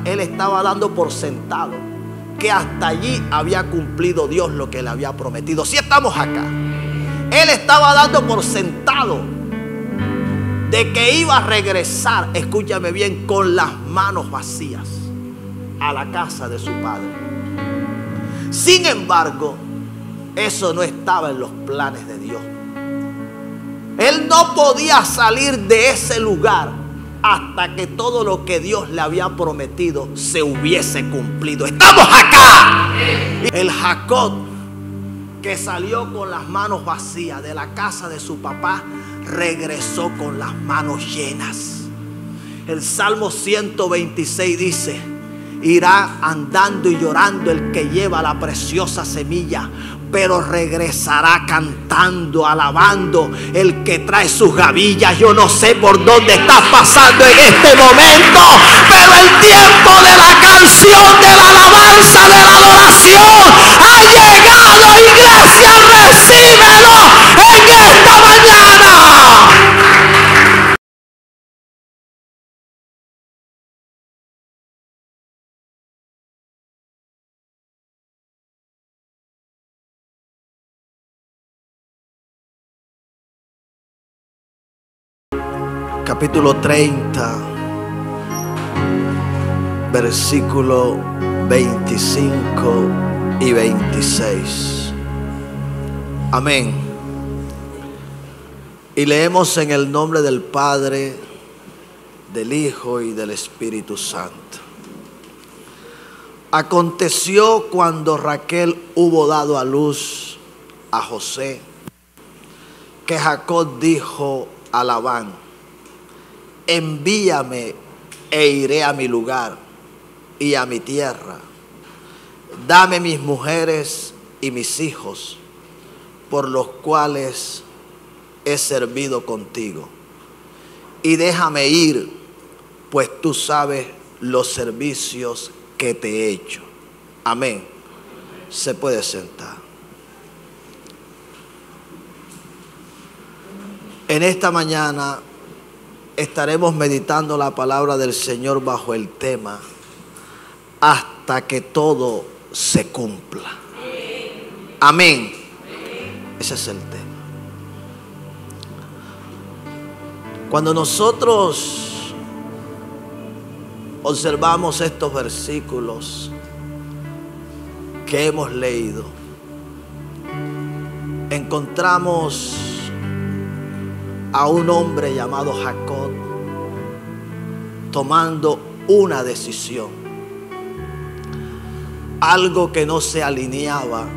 Él estaba dando por sentado que hasta allí había cumplido Dios lo que le había prometido. Si estamos acá, él estaba dando por sentado de que iba a regresar, escúchame bien, con las manos vacías a la casa de su padre. Sin embargo, eso no estaba en los planes de Dios. Él no podía salir de ese lugar hasta que todo lo que Dios le había prometido se hubiese cumplido. ¡Estamos acá! El Jacob, que salió con las manos vacías de la casa de su papá, regresó con las manos llenas. El Salmo 126 dice: irá andando y llorando el que lleva la preciosa semilla, pero regresará cantando, alabando el que trae sus gavillas. Yo no sé por dónde estás pasando en este momento, pero el tiempo de la canción, de la alabanza, de la adoración ha llegado. Iglesia, recíbelo en esta mañana. Capítulo 30, versículo 25 y 26. Amén. Y leemos en el nombre del Padre, del Hijo y del Espíritu Santo. Aconteció cuando Raquel hubo dado a luz a José, que Jacob dijo a Labán: envíame e iré a mi lugar y a mi tierra. Dame mis mujeres y mis hijos, por los cuales he servido contigo. Y déjame ir, pues tú sabes los servicios que te he hecho. Amén. Se puede sentar. En esta mañana estaremos meditando la palabra del Señor bajo el tema: hasta que todo se cumpla. Amén. Ese es el tema. Cuando nosotros observamos estos versículos que hemos leído, encontramos a un hombre llamado Jacob tomando una decisión, algo que no se alineaba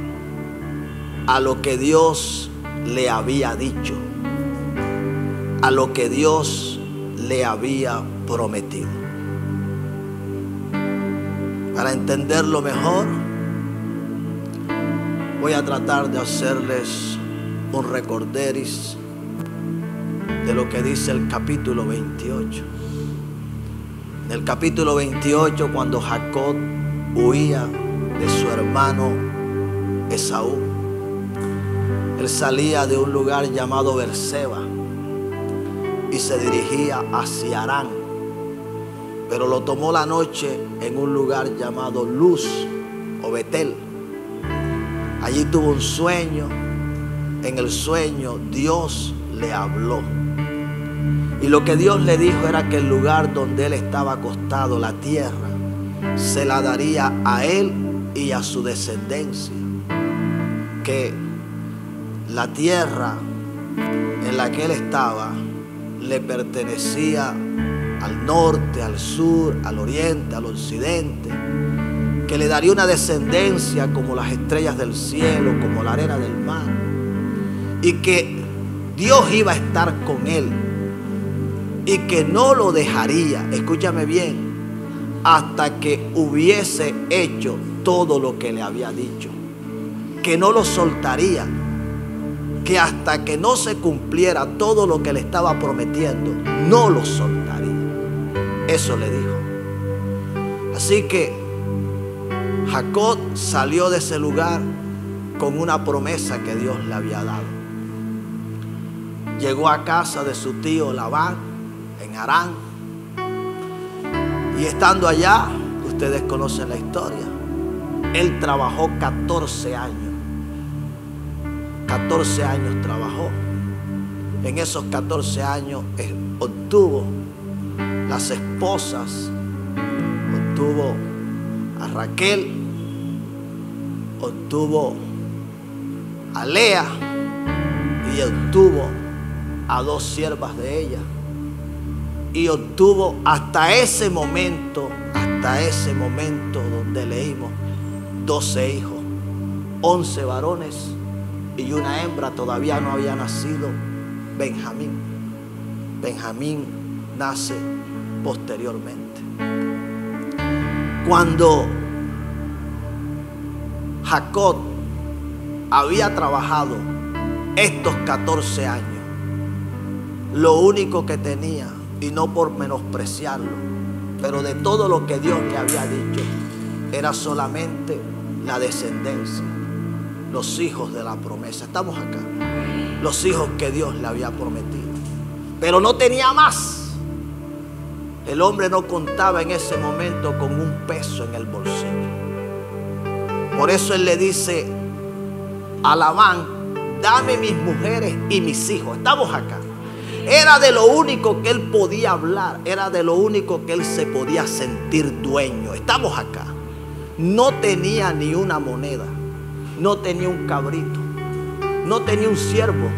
a lo que Dios le había dicho, a lo que Dios le había prometido. Para entenderlo mejor, voy a tratar de hacerles un recorderis de lo que dice el capítulo 28. En el capítulo 28, cuando Jacob huía de su hermano Esaú, él salía de un lugar llamado Berseba y se dirigía hacia Harán, pero lo tomó la noche en un lugar llamado Luz o Betel. Allí tuvo un sueño. En el sueño Dios le habló, y lo que Dios le dijo era que el lugar donde él estaba acostado, la tierra, se la daría a él y a su descendencia. Que la tierra en la que él estaba le pertenecía al norte, al sur, al oriente, al occidente. Que le daría una descendencia como las estrellas del cielo, como la arena del mar. Y que Dios iba a estar con él y que no lo dejaría, escúchame bien, hasta que hubiese hecho todo lo que le había dicho. Que no lo soltaría, que hasta que no se cumpliera todo lo que le estaba prometiendo, no lo soltaría. Eso le dijo. Así que Jacob salió de ese lugar con una promesa que Dios le había dado. Llegó a casa de su tío Labán en Harán, Y estando allá, ustedes conocen la historia, él trabajó 14 años. 14 años trabajó. En esos 14 años obtuvo las esposas, obtuvo a Raquel, obtuvo a Lea y obtuvo a 2 siervas de ella. Y obtuvo hasta ese momento donde leímos, 12 hijos, 11 varones y una hembra. Todavía no había nacido Benjamín. Benjamín nace posteriormente. Cuando Jacob había trabajado estos 14 años, lo único que tenía, y no por menospreciarlo, pero de todo lo que Dios le había dicho, era solamente la descendencia, los hijos de la promesa. Estamos acá, los hijos que Dios le había prometido, pero no tenía más. El hombre no contaba en ese momento con un peso en el bolsillo. Por eso él le dice a Labán: dame mis mujeres y mis hijos. Estamos acá. Era de lo único que él podía hablar, era de lo único que él se podía sentir dueño. Estamos acá. No tenía ni una moneda, no tenía un cabrito, no tenía un siervo,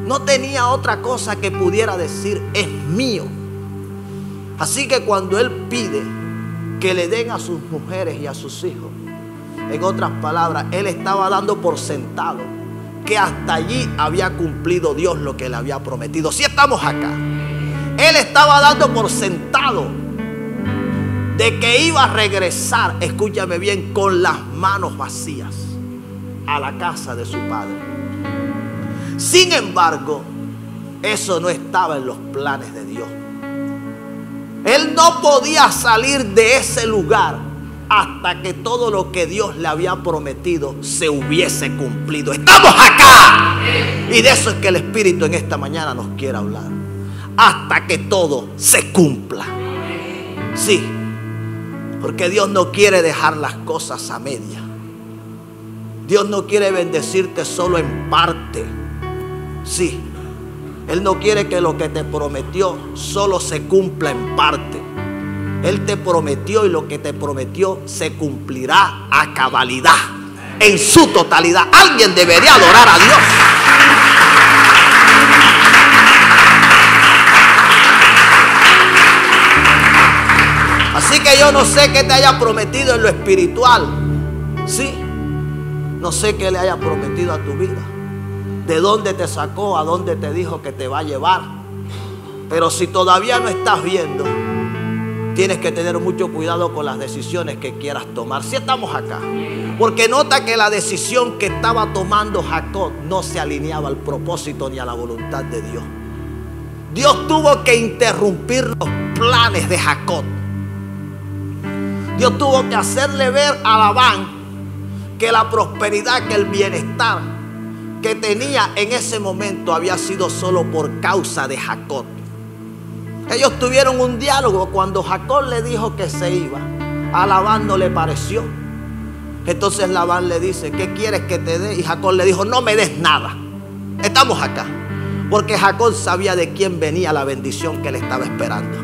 no tenía otra cosa que pudiera decir: es mío. Así que cuando él pide que le den a sus mujeres y a sus hijos, en otras palabras, él estaba dando por sentado que hasta allí había cumplido Dios lo que le había prometido. Si estamos acá, él estaba dando por sentado de que iba a regresar, escúchame bien, con las manos vacías a la casa de su padre. Sin embargo, eso no estaba en los planes de Dios. Él no podía salir de ese lugar hasta que todo lo que Dios le había prometido se hubiese cumplido. ¡Estamos acá! Y de eso es que el Espíritu en esta mañana nos quiere hablar. Hasta que todo se cumpla. Sí, porque Dios no quiere dejar las cosas a media. Dios no quiere bendecirte solo en parte. Sí, Él no quiere que lo que te prometió solo se cumpla en parte. Él te prometió y lo que te prometió se cumplirá a cabalidad, en su totalidad. Alguien debería adorar a Dios. Así que yo no sé qué te haya prometido en lo espiritual. Sí, no sé qué le haya prometido a tu vida. De dónde te sacó, a dónde te dijo que te va a llevar. Pero si todavía no estás viendo, tienes que tener mucho cuidado con las decisiones que quieras tomar. Si estamos acá, porque nota que la decisión que estaba tomando Jacob no se alineaba al propósito ni a la voluntad de Dios. Dios tuvo que interrumpir los planes de Jacob. Dios tuvo que hacerle ver a Labán que la prosperidad, que el bienestar que tenía en ese momento había sido solo por causa de Jacob. Ellos tuvieron un diálogo. Cuando Jacob le dijo que se iba, a Labán no le pareció. Entonces Labán le dice: ¿qué quieres que te dé? Y Jacob le dijo: no me des nada. Estamos acá, porque Jacob sabía de quién venía la bendición que le estaba esperando.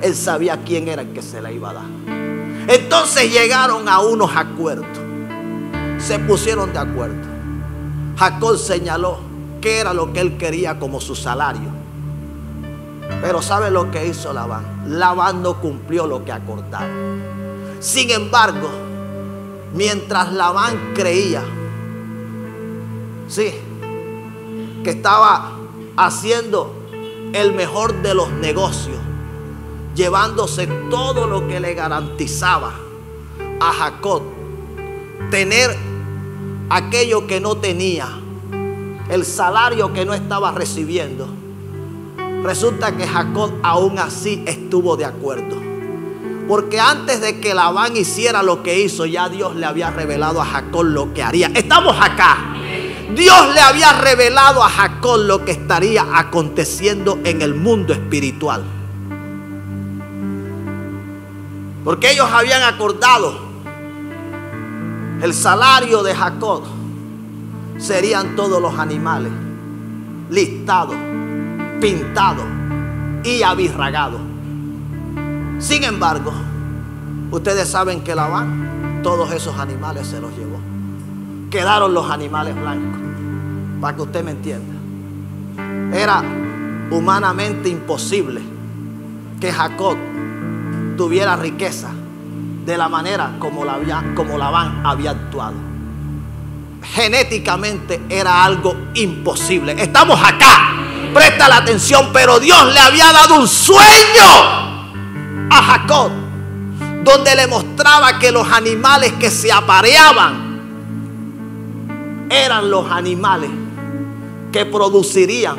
Él sabía quién era el que se la iba a dar. Entonces llegaron a unos acuerdos. Se pusieron de acuerdo. Jacob señaló qué era lo que él quería como su salario. Pero ¿sabe lo que hizo Labán? Labán no cumplió lo que acordaron. Sin embargo, mientras Labán creía, sí, que estaba haciendo el mejor de los negocios, llevándose todo lo que le garantizaba a Jacob tener aquello que no tenía, el salario que no estaba recibiendo, resulta que Jacob aún así estuvo de acuerdo. Porque antes de que Labán hiciera lo que hizo, ya Dios le había revelado a Jacob lo que haría. Estamos acá. Dios le había revelado a Jacob lo que estaría aconteciendo en el mundo espiritual. Porque ellos habían acordado el salario de Jacob serían todos los animales listados, pintados y abirragados. Sin embargo, ustedes saben que Labán todos esos animales se los llevó. Quedaron los animales blancos. Para que usted me entienda, era humanamente imposible que Jacob tuviera riqueza de la manera como Labán había actuado. Genéticamente era algo imposible. Estamos acá, presta la atención, pero Dios le había dado un sueño a Jacob, donde le mostraba que los animales que se apareaban eran los animales que producirían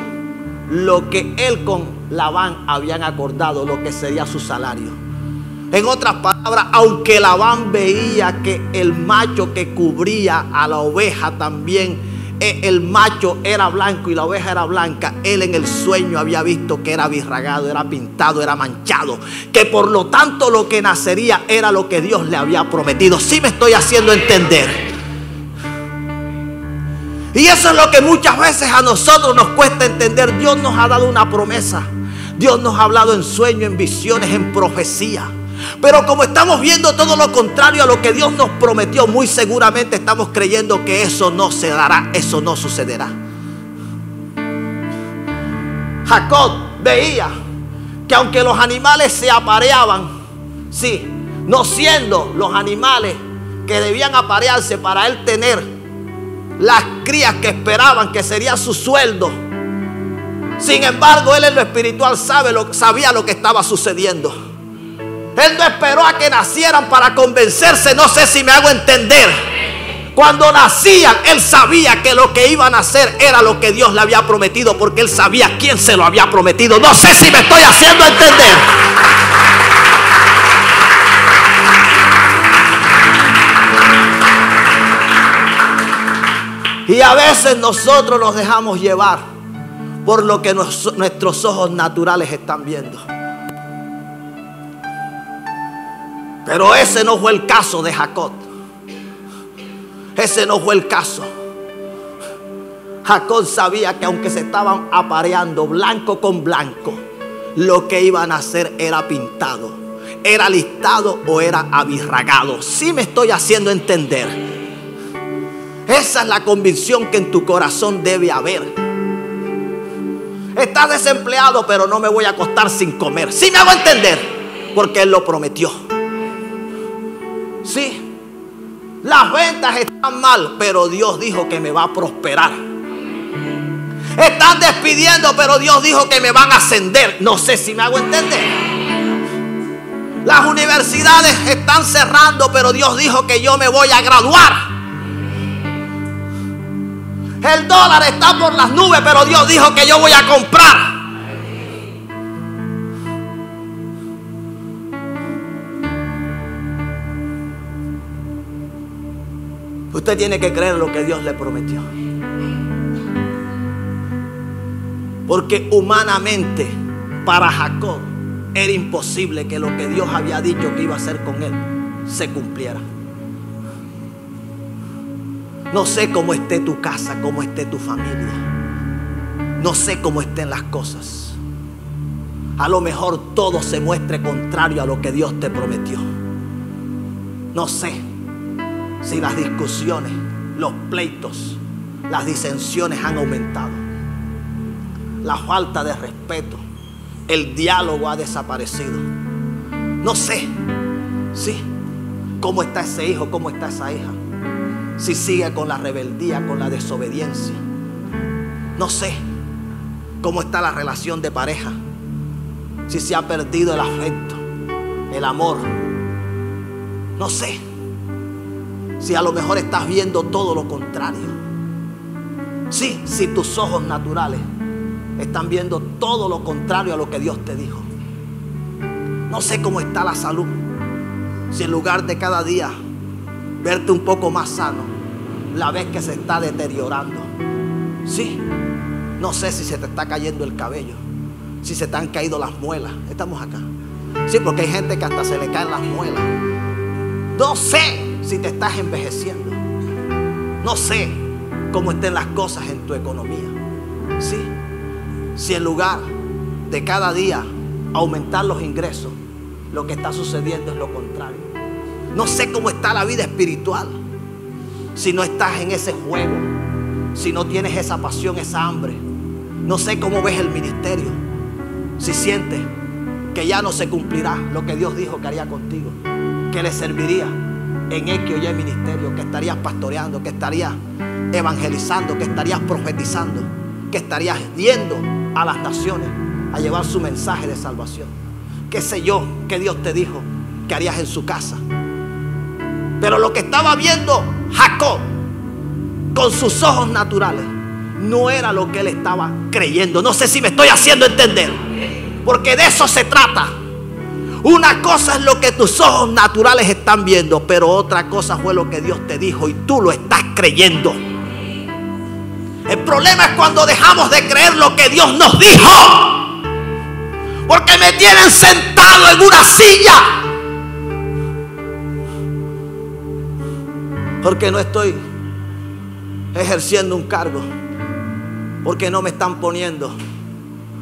lo que él con Labán habían acordado, lo que sería su salario. En otras palabras, aunque Labán veía que el macho que cubría a la oveja también, el macho era blanco y la oveja era blanca, él en el sueño había visto que era abirragado, era pintado, era manchado, que por lo tanto lo que nacería era lo que Dios le había prometido. ¿Sí me estoy haciendo entender? Y eso es lo que muchas veces a nosotros nos cuesta entender. Dios nos ha dado una promesa. Dios nos ha hablado en sueños, en visiones, en profecía. Pero como estamos viendo todo lo contrario a lo que Dios nos prometió, muy seguramente estamos creyendo que eso no se dará, eso no sucederá. Jacob veía que aunque los animales se apareaban, sí, no siendo los animales que debían aparearse para él tener las crías que esperaban, que sería su sueldo. Sin embargo, él en lo espiritual sabía lo que estaba sucediendo. Él no esperó a que nacieran para convencerse. No sé si me hago entender. Cuando nacían, él sabía que lo que iban a hacer era lo que Dios le había prometido, porque él sabía quién se lo había prometido. No sé si me estoy haciendo entender. Y a veces nosotros nos dejamos llevar por lo que nuestros ojos naturales están viendo. Pero ese no fue el caso de Jacob. Ese no fue el caso. Jacob sabía que aunque se estaban apareando blanco con blanco, lo que iban a hacer era pintado, era listado o era abirragado. Sí me estoy haciendo entender. Esa es la convicción que en tu corazón debe haber. Estás desempleado, pero no me voy a acostar sin comer. Sí me hago entender, porque Él lo prometió. Sí, las ventas están mal, pero Dios dijo que me va a prosperar. Están despidiendo, pero Dios dijo que me van a ascender. No sé si me hago entender. Las universidades están cerrando, pero Dios dijo que yo me voy a graduar. El dólar está por las nubes, pero Dios dijo que yo voy a comprar. Usted tiene que creer lo que Dios le prometió. Porque humanamente para Jacob era imposible que lo que Dios había dicho que iba a hacer con él se cumpliera. No sé cómo esté tu casa, cómo esté tu familia. No sé cómo estén las cosas. A lo mejor todo se muestre contrario a lo que Dios te prometió. No sé si las discusiones, los pleitos, las disensiones han aumentado. La falta de respeto, el diálogo ha desaparecido. No sé, sí, cómo está ese hijo, cómo está esa hija. Si sigue con la rebeldía, con la desobediencia. No sé cómo está la relación de pareja. Si se ha perdido el afecto, el amor. No sé si a lo mejor estás viendo todo lo contrario. Sí, si tus ojos naturales están viendo todo lo contrario a lo que Dios te dijo. No sé cómo está la salud. Si en lugar de cada día verte un poco más sano, la ves que se está deteriorando. Sí, no sé si se te está cayendo el cabello, si se te han caído las muelas. Estamos acá. Sí, porque hay gente que hasta se le caen las muelas. No sé si te estás envejeciendo. No sé cómo estén las cosas en tu economía. Sí, si en lugar de cada día aumentar los ingresos, lo que está sucediendo es lo contrario. No sé cómo está la vida espiritual. Si no estás en ese juego, si no tienes esa pasión, esa hambre. No sé cómo ves el ministerio. Si sientes que ya no se cumplirá lo que Dios dijo que haría contigo, que le serviría en X o Y ministerio, que estarías pastoreando, que estarías evangelizando, que estarías profetizando, que estarías yendo a las naciones a llevar su mensaje de salvación. Qué sé yo, que Dios te dijo que harías en su casa. Pero lo que estaba viendo Jacob con sus ojos naturales no era lo que él estaba creyendo. No sé si me estoy haciendo entender, porque de eso se trata. Una cosa es lo que tus ojos naturales están viendo, pero otra cosa fue lo que Dios te dijo y tú lo estás creyendo. El problema es cuando dejamos de creer lo que Dios nos dijo, porque me tienen sentado en una silla, porque no estoy ejerciendo un cargo, porque no me están poniendo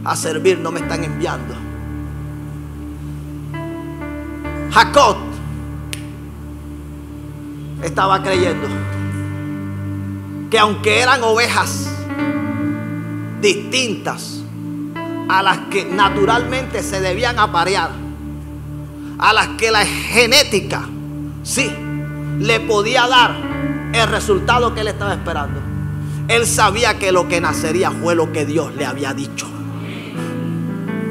a servir, no me están enviando. Jacob estaba creyendo que aunque eran ovejas distintas a las que naturalmente se debían aparear, a las que la genética sí le podía dar el resultado que él estaba esperando, él sabía que lo que nacería fue lo que Dios le había dicho.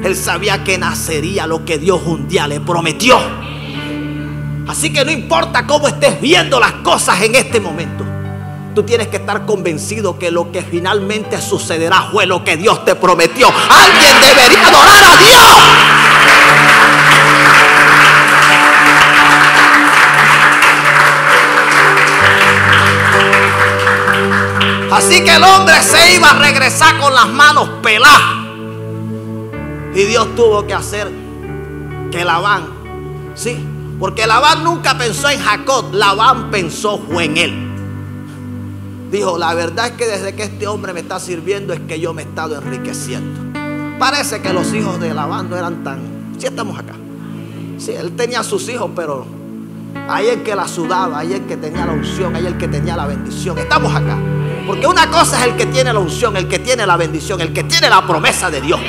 Él sabía que nacería lo que Dios un día le prometió. Así que no importa cómo estés viendo las cosas en este momento, tú tienes que estar convencido que lo que finalmente sucederá fue lo que Dios te prometió. Alguien debería adorar a Dios. Así que el hombre se iba a regresar con las manos peladas. Y Dios tuvo que hacer que Labán, sí, porque Labán nunca pensó en Jacob, Labán pensó fue en él. Dijo, la verdad es que desde que este hombre me está sirviendo es que yo me he estado enriqueciendo. Parece que los hijos de Labán no eran tan... Sí, estamos acá. Sí, él tenía sus hijos, pero ahí el que la sudaba, ahí el que tenía la unción, ahí el que tenía la bendición. Estamos acá. Porque una cosa es el que tiene la unción, el que tiene la bendición, el que tiene la promesa de Dios.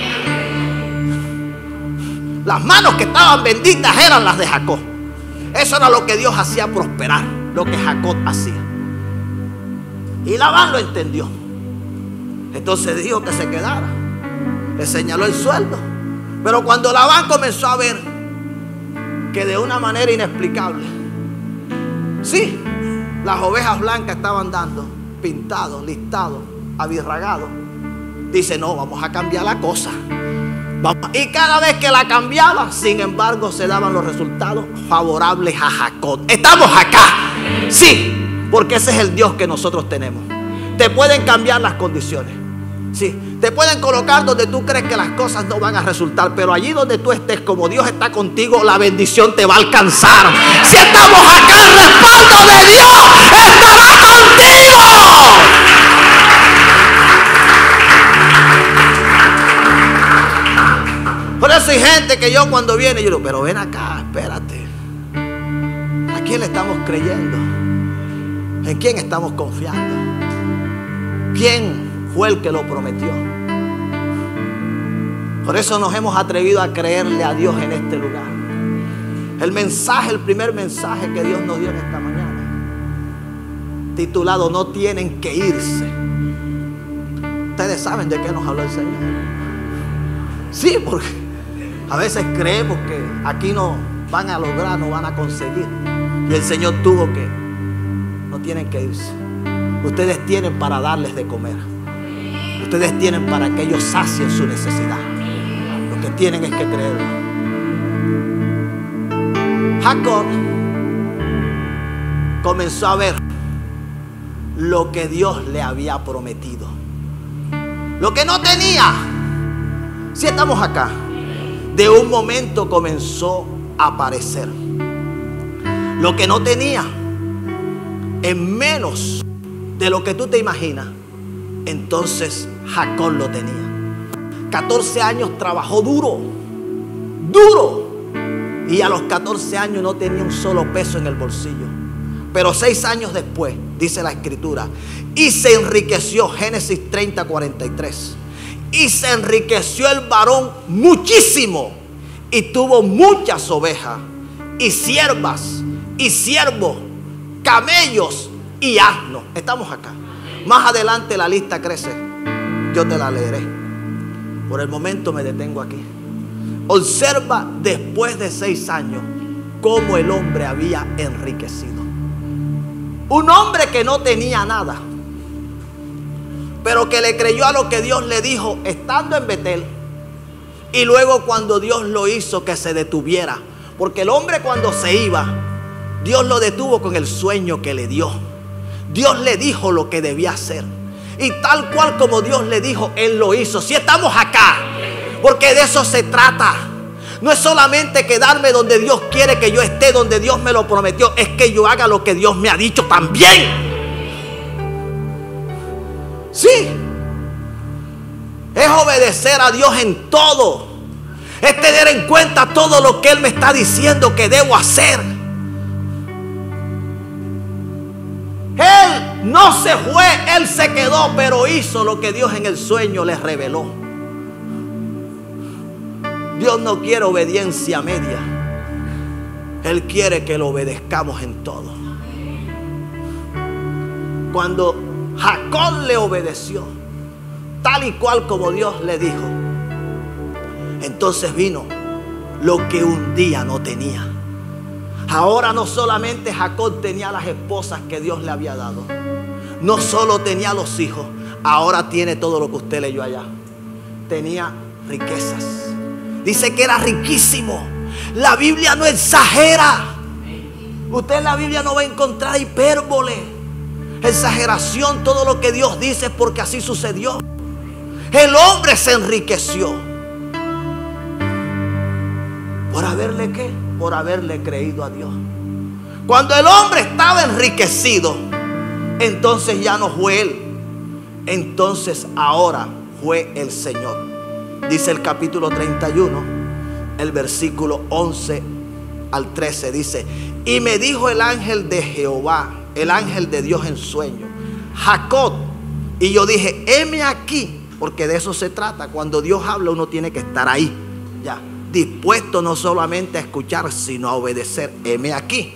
Las manos que estaban benditas eran las de Jacob. Eso era lo que Dios hacía prosperar, lo que Jacob hacía. Y Labán lo entendió. Entonces dijo que se quedara. Le señaló el sueldo. Pero cuando Labán comenzó a ver que de una manera inexplicable, sí, las ovejas blancas estaban dando, pintados, listados, abirragados, dice, no, vamos a cambiar la cosa. Y cada vez que la cambiaba, sin embargo, se daban los resultados favorables a Jacob. Estamos acá. Sí, porque ese es el Dios que nosotros tenemos. Te pueden cambiar las condiciones. Sí, te pueden colocar donde tú crees que las cosas no van a resultar, pero allí donde tú estés, como Dios está contigo, la bendición te va a alcanzar. Si estamos acá, el respaldo de Dios estará contigo. Por eso hay gente que yo cuando viene, yo digo, pero ven acá, espérate. ¿A quién le estamos creyendo? ¿En quién estamos confiando? ¿Quién fue el que lo prometió? Por eso nos hemos atrevido a creerle a Dios en este lugar. El mensaje, el primer mensaje que Dios nos dio en esta mañana, titulado, no tienen que irse. Ustedes saben de qué nos habló el Señor. Sí, porque a veces creemos que aquí no van a lograr, no van a conseguir. Y el Señor tuvo que, no tienen que irse. Ustedes tienen para darles de comer. Ustedes tienen para que ellos sacien su necesidad. Lo que tienen es que creerlo. Jacob comenzó a ver lo que Dios le había prometido. Lo que no tenía. Si estamos acá. de un momento comenzó a aparecer. Lo que no tenía, en menos de lo que tú te imaginas, entonces Jacob lo tenía. 14 años trabajó duro, y a los 14 años no tenía un solo peso en el bolsillo. Pero 6 años después, dice la escritura, y se enriqueció, Génesis 30:43, y se enriqueció el varón muchísimo, y tuvo muchas ovejas, y siervas, y siervos, camellos y asnos. Estamos acá. Más adelante la lista crece, yo te la leeré. Por el momento me detengo aquí. Observa después de 6 años cómo el hombre había enriquecido. Un hombre que no tenía nada, pero que le creyó a lo que Dios le dijo estando en Betel. Y luego cuando Dios lo hizo que se detuviera, porque el hombre cuando se iba, Dios lo detuvo con el sueño que le dio. Dios le dijo lo que debía hacer, y tal cual como Dios le dijo, Él lo hizo. Si estamos acá, porque de eso se trata. No es solamente quedarme donde Dios quiere que yo esté, donde Dios me lo prometió. Es que yo haga lo que Dios me ha dicho también. Sí. Es obedecer a Dios en todo. Es tener en cuenta todo lo que Él me está diciendo que debo hacer. Él no se fue, Él se quedó, pero hizo lo que Dios en el sueño le reveló. Dios no quiere obediencia media. Él quiere que lo obedezcamos en todo. Cuando Jacob le obedeció, tal y cual como Dios le dijo, entonces vino lo que un día no tenía. Ahora no solamente Jacob tenía las esposas que Dios le había dado, no solo tenía los hijos, ahora tiene todo lo que usted leyó allá. Tenía riquezas. Dice que era riquísimo. La Biblia no exagera. Usted en la Biblia no va a encontrar hipérbole, exageración. Todo lo que Dios dice es porque así sucedió. El hombre se enriqueció. ¿Por haberle qué? Por haberle creído a Dios. Cuando el hombre estaba enriquecido, entonces ya no fue él. Entonces ahora fue el Señor. Dice el capítulo 31, el versículo 11 al 13. Dice: y me dijo el ángel de Jehová, el ángel de Dios en sueño, Jacob. Y yo dije, heme aquí. Porque de eso se trata. Cuando Dios habla, uno tiene que estar ahí, ya, dispuesto no solamente a escuchar, sino a obedecer. Heme aquí.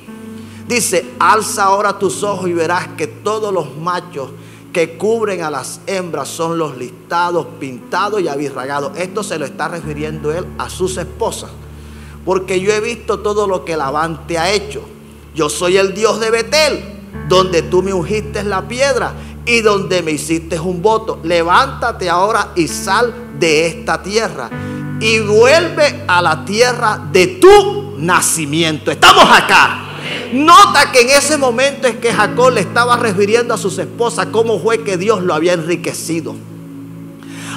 Dice: alza ahora tus ojos y verás que todos los machos que cubren a las hembras son los listados, pintados y abirragados. Esto se lo está refiriendo él a sus esposas. Porque yo he visto todo lo que Labán te ha hecho. Yo soy el Dios de Betel, donde tú me ungiste la piedra y donde me hiciste un voto. Levántate ahora y sal de esta tierra y vuelve a la tierra de tu nacimiento. Estamos acá. Nota que en ese momento es que Jacob le estaba refiriendo a sus esposas cómo fue que Dios lo había enriquecido.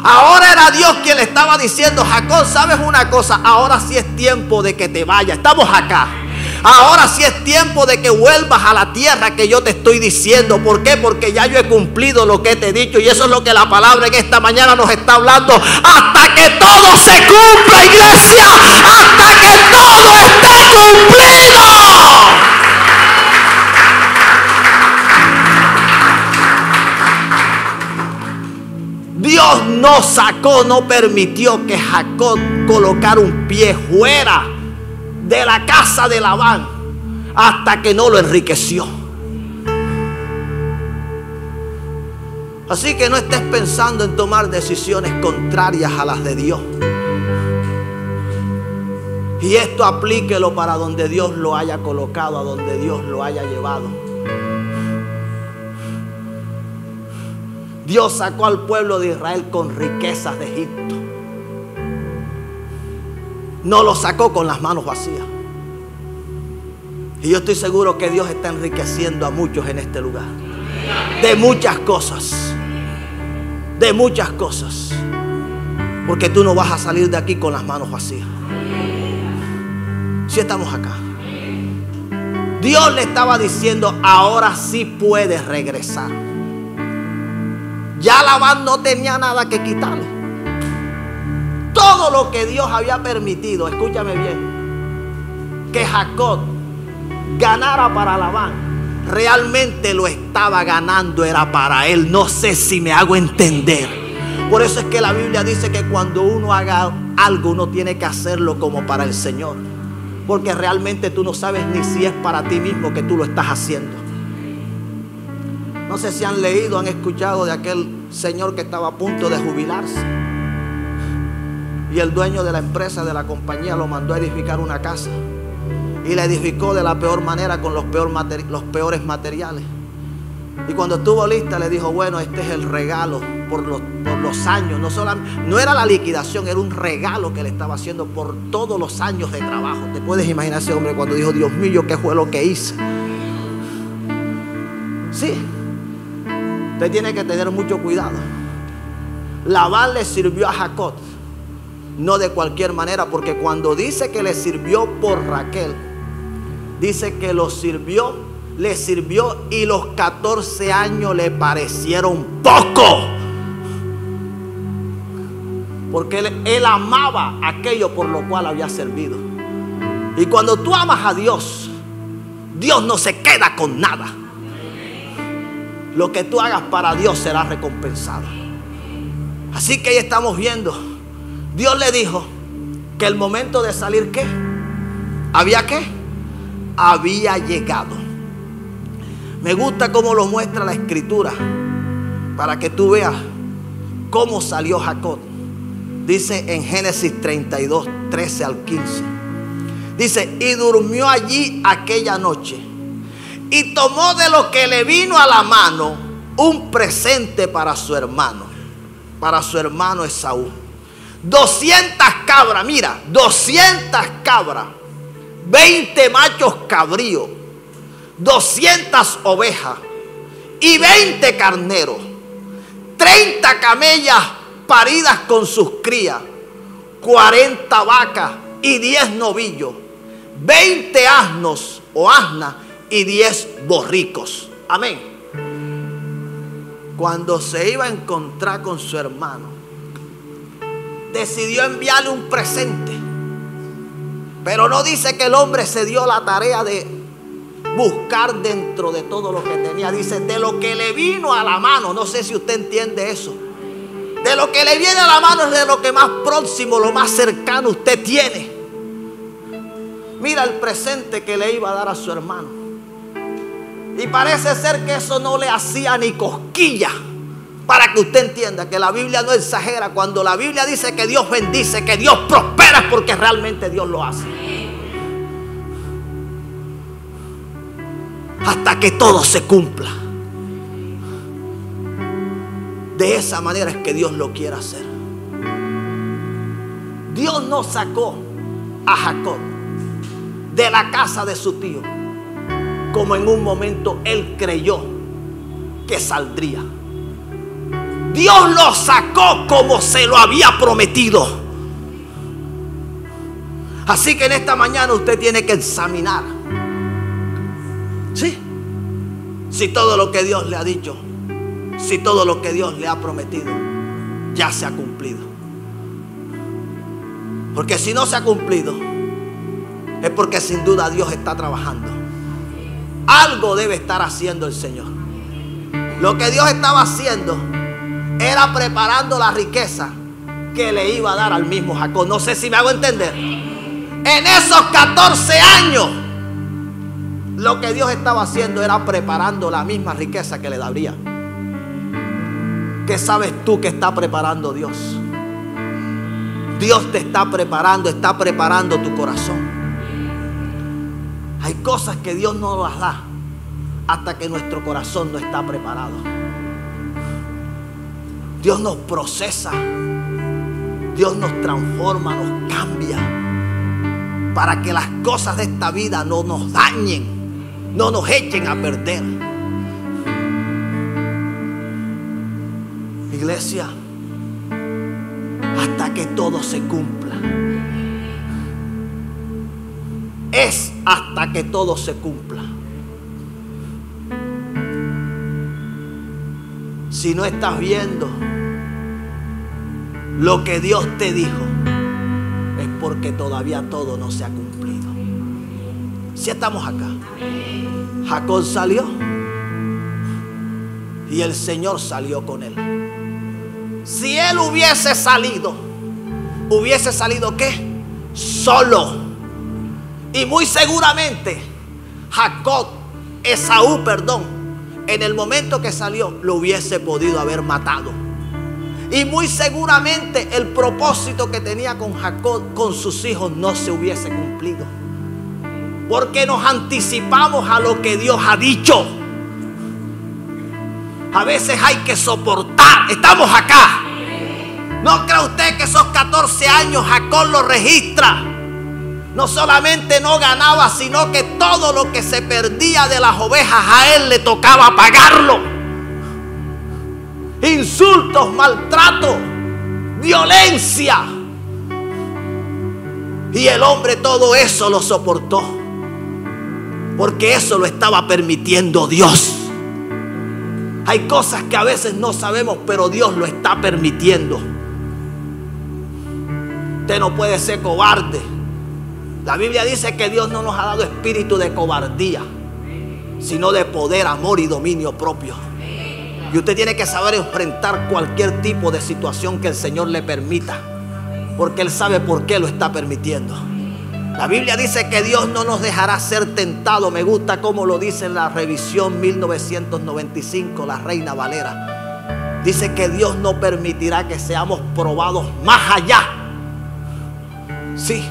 Ahora era Dios quien le estaba diciendo: Jacob, ¿sabes una cosa? Ahora sí es tiempo de que te vayas. Estamos acá. Ahora sí es tiempo de que vuelvas a la tierra que yo te estoy diciendo. ¿Por qué? Porque ya yo he cumplido lo que te he dicho. Y eso es lo que la palabra en esta mañana nos está hablando. Hasta que todo se cumpla, iglesia. Hasta que todo esté cumplido. Dios no sacó, no permitió que Jacob colocara un pie fuera de la casa de Labán hasta que no lo enriqueció. Así que no estés pensando en tomar decisiones contrarias a las de Dios. Y esto aplíquelo para donde Dios lo haya colocado, a donde Dios lo haya llevado. Dios sacó al pueblo de Israel con riquezas de Egipto. No lo sacó con las manos vacías. Y yo estoy seguro que Dios está enriqueciendo a muchos en este lugar. De muchas cosas. De muchas cosas. Porque tú no vas a salir de aquí con las manos vacías. Si estamos acá. Dios le estaba diciendo, ahora sí puedes regresar. Ya Labán no tenía nada que quitarle. Todo lo que Dios había permitido, escúchame bien, que Jacob ganara para Labán, realmente lo estaba ganando, era para él. No sé si me hago entender. Por eso es que la Biblia dice que cuando uno haga algo, uno tiene que hacerlo como para el Señor. Porque realmente tú no sabes ni si es para ti mismo que tú lo estás haciendo. No sé si han leído, han escuchado de aquel señor que estaba a punto de jubilarse. Y el dueño de la empresa, de la compañía, lo mandó a edificar una casa. Y la edificó de la peor manera, con los peores materiales. Y cuando estuvo lista le dijo, bueno, este es el regalo por los años. No era la liquidación, era un regalo que le estaba haciendo por todos los años de trabajo. ¿Te puedes imaginar ese hombre cuando dijo, Dios mío, qué fue lo que hice? Sí, usted tiene que tener mucho cuidado. Labán le sirvió a Jacob, no de cualquier manera, porque cuando dice que le sirvió por Raquel, dice que le sirvió y los 14 años le parecieron poco. Porque él amaba aquello por lo cual había servido. Y cuando tú amas a Dios, Dios no se queda con nada. Lo que tú hagas para Dios será recompensado. Así que ahí estamos viendo. Dios le dijo que el momento de salir, ¿qué? Había llegado. Me gusta cómo lo muestra la Escritura, para que tú veas cómo salió Jacob. Dice en Génesis 32, 13 al 15. Dice, y durmió allí aquella noche, y tomó de lo que le vino a la mano un presente para su hermano Esaú. 200 cabras, mira, 200 cabras, 20 machos cabríos, 200 ovejas y 20 carneros, 30 camellas paridas con sus crías, 40 vacas y 10 novillos, 20 asnos o asnas y 10 borricos. Amén. Cuando se iba a encontrar con su hermano, decidió enviarle un presente. Pero no dice que el hombre se dio la tarea de buscar dentro de todo lo que tenía. Dice, de lo que le vino a la mano. No sé si usted entiende eso. De lo que le viene a la mano es de lo que más próximo, lo más cercano usted tiene. Mira el presente que le iba a dar a su hermano. Y parece ser que eso no le hacía ni cosquilla. Para que usted entienda que la Biblia no exagera. Cuando la Biblia dice que Dios bendice, que Dios prospera, es porque realmente Dios lo hace. Hasta que todo se cumpla. De esa manera es que Dios lo quiere hacer. Dios no sacó a Jacob de la casa de su tío como en un momento él creyó que saldría. Dios lo sacó como se lo había prometido. Así que en esta mañana usted tiene que examinar, ¿sí?, si todo lo que Dios le ha dicho, si todo lo que Dios le ha prometido ya se ha cumplido. Porque si no se ha cumplido, es porque sin duda Dios está trabajando. Algo debe estar haciendo el Señor. Lo que Dios estaba haciendo era preparando la riqueza que le iba a dar al mismo Jacob. No sé si me hago entender. En esos 14 años, lo que Dios estaba haciendo era preparando la misma riqueza que le daría. ¿Qué sabes tú que está preparando Dios? Dios te está preparando tu corazón. Hay cosas que Dios no las da hasta que nuestro corazón no está preparado. Dios nos procesa, Dios nos transforma, nos cambia, para que las cosas de esta vida no nos dañen, no nos echen a perder. Iglesia, hasta que todo se cumpla. Es hasta que todo se cumpla. Si no estás viendo lo que Dios te dijo, es porque todavía todo no se ha cumplido. Si estamos acá, Jacob salió y el Señor salió con él. Si él hubiese salido ¿qué? Solo. Y muy seguramente Esaú, en el momento que salió, lo hubiese podido haber matado. Y muy seguramente el propósito que tenía con Jacob, con sus hijos, no se hubiese cumplido. Porque nos anticipamos a lo que Dios ha dicho. A veces hay que soportar. Estamos acá. ¿No cree usted que esos 14 años Jacob lo registra? No solamente no ganaba, sino que todo lo que se perdía de las ovejas a él le tocaba pagarlo. Insultos, maltrato, violencia. Y el hombre todo eso lo soportó, porque eso lo estaba permitiendo Dios. Hay cosas que a veces no sabemos, pero Dios lo está permitiendo. Usted no puede ser cobarde. La Biblia dice que Dios no nos ha dado espíritu de cobardía, sino de poder, amor y dominio propio. Y usted tiene que saber enfrentar cualquier tipo de situación que el Señor le permita, porque Él sabe por qué lo está permitiendo. La Biblia dice que Dios no nos dejará ser tentados. Me gusta cómo lo dice en la revisión 1995, la Reina Valera. Dice que Dios no permitirá que seamos probados más allá. Sí,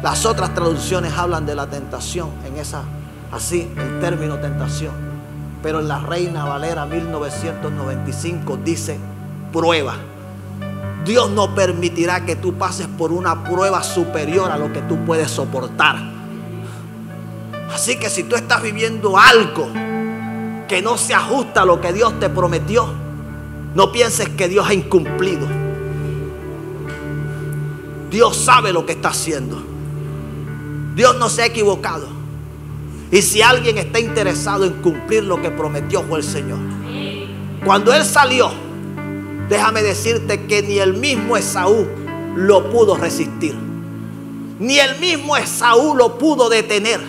las otras traducciones hablan de la tentación, en esa, así, el término tentación. Pero en la Reina Valera 1995 dice prueba. Dios no permitirá que tú pases por una prueba superior a lo que tú puedes soportar. Así que si tú estás viviendo algo que no se ajusta a lo que Dios te prometió, no pienses que Dios ha incumplido. Dios sabe lo que está haciendo. Dios no se ha equivocado. Y si alguien está interesado en cumplir lo que prometió, fue el Señor. Cuando Él salió, déjame decirte que ni el mismo Esaú lo pudo resistir. Ni el mismo Esaú lo pudo detener.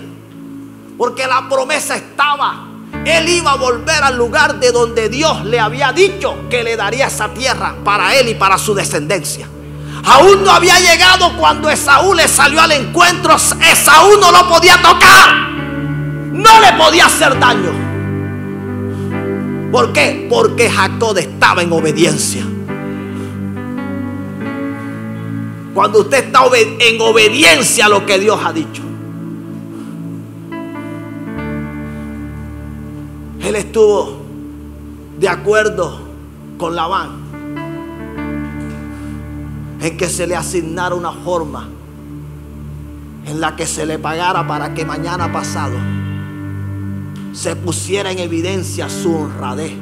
Porque la promesa estaba. Él iba a volver al lugar de donde Dios le había dicho que le daría esa tierra para él y para su descendencia. Aún no había llegado cuando Esaú le salió al encuentro. Esaú no lo podía tocar. No le podía hacer daño. ¿Por qué? Porque Jacob estaba en obediencia. Cuando usted está en obediencia a lo que Dios ha dicho. Él estuvo de acuerdo con Labán en que se le asignara una forma en la que se le pagara para que mañana pasado se pusiera en evidencia su honradez,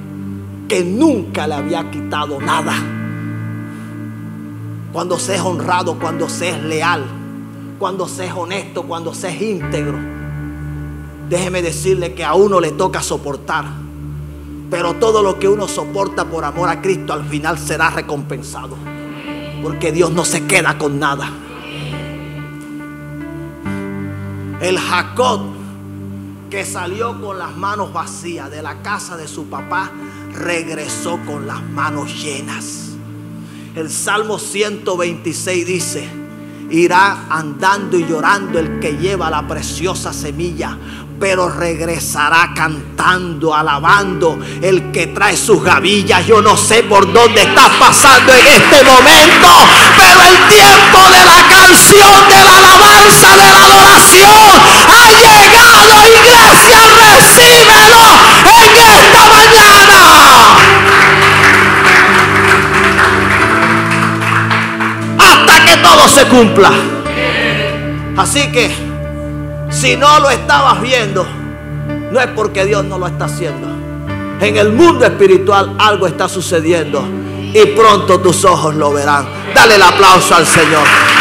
que nunca le había quitado nada. Cuando se es honrado, cuando se es leal, cuando se es honesto, cuando se es íntegro, déjeme decirle que a uno le toca soportar, pero todo lo que uno soporta por amor a Cristo al final será recompensado, porque Dios no se queda con nada. El Jacob que salió con las manos vacías de la casa de su papá, regresó con las manos llenas. El Salmo 126 dice: irá andando y llorando el que lleva la preciosa semilla, pero regresará cantando, alabando el que trae sus gavillas. Yo no sé por dónde estás pasando en este momento, pero el tiempo de la canción, de la alabanza, de la adoración ha llegado. Iglesia, recíbelo en esta mañana. Hasta que todo se cumpla. Así que si no lo estabas viendo, no es porque Dios no lo está haciendo. En el mundo espiritual algo está sucediendo y pronto tus ojos lo verán. Dale el aplauso al Señor.